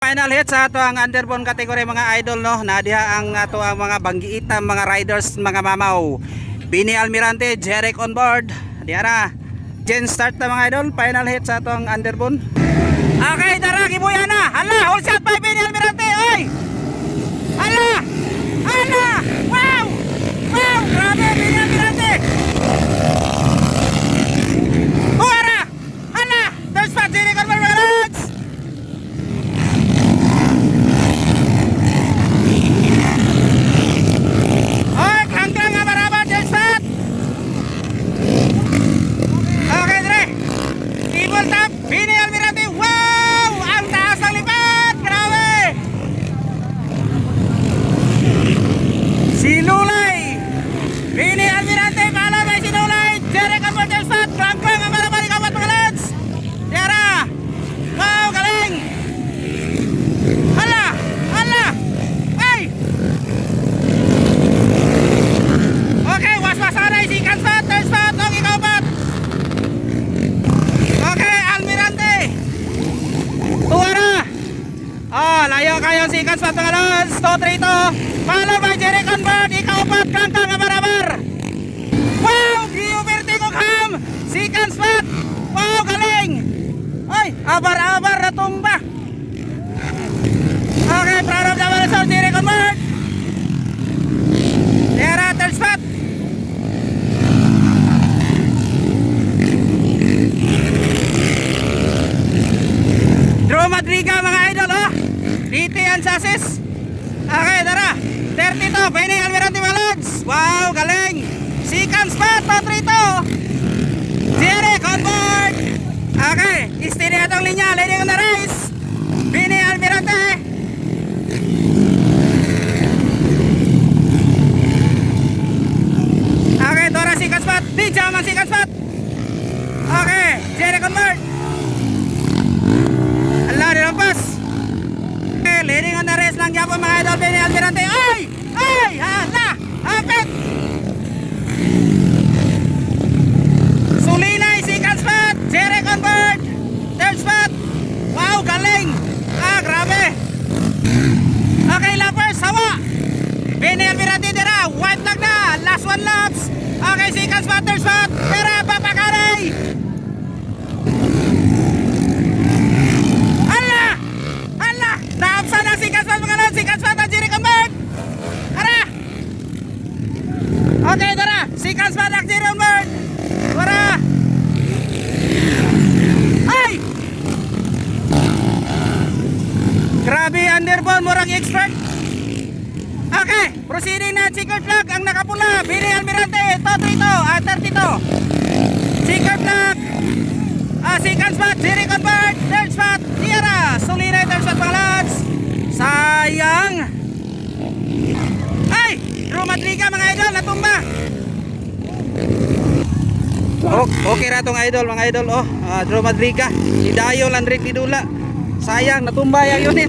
Final hit sa ato ang underbone category mga idol no. Nadiha ang ato ang mga banggiitam mga riders mga mamaw. Bini Almirante, Jeric on board. Diara. Gen start na mga idol. Final hit sa ato ang underbone. Okay, tara kibuya na. Hala, all shot by Bini Almirante. Oy! Hala! Hala! Wow! Wow! Grabe Bini Almirante. Buara! Hala! Third spot Jeric on board. Bini Almirante, wow! Ang taas ng lipat! Grabe! Si Lulay! Bini Almirante, pala may si Lulay! Jeric on board spot! Klang-klang ang marabali kapat mga lads! Tiara! Wow! Galing! Hala! Hala! Ay! Okay, was-wasanay si Kanspat! Third spot! Ang ikapat! Okay, Almirante. Tuwara. Layo kayo si Kanspat mga lods. 2-3 to. Follow by Jeric on board. Ikaw-pat, kantang abar-abar. Wow, Giuberti Kukham. Si Kanspat. Wow, galing. Ay, abar-abar na tumba. Okay, proud of the Malasor, Jeric on board. Tera, third spot. Drew Madriga mga idol oh. DT and Sasis. Okay, tara. 30 to. Bini Almirante mga lods. Wow, galing. Si Kanspat, 3 to. Jeric on board. Okay, steady atong linya. Leading on the race. Bini Almirante. Okay, Dora si Kanspat. Di jaman si Kanspat. Okay, Jeric on board. Dilampas. Okay, leading on the race lang yapon mga idol. Bini Almirante. Ay! Ay! Hala! Hapit! Sulinay si Kanspat. Jeric on board. Third spot. Wow, galing! Grabe! Okay, lappers, hawa! Bini Almirante dira. White flag na. Last one laps. Okay, si Kanspat. Third spot. Tara, papakaray! Naapsa na si Kanspat mga lods. Si Kanspat at Jeric on board. Tara. Okay, tara. Si Kanspat at Jeric on board. Tara. Ay! Grabe, underbone. Murang expert. Okay, proceeding na. Checkered flag ang nakapula. Bini Almirante. 32. Checkered flag. Si Kanspat, Jeric on board. Third spot, Tiara. Sulinay, third spot mga lads. Sayang. Ay! Drew Madriga mga idol, natumba. Okay ra tong idol mga idol. Drew Madriga. Si Dayo Landrick Didula. Sayang, natumba yung unit.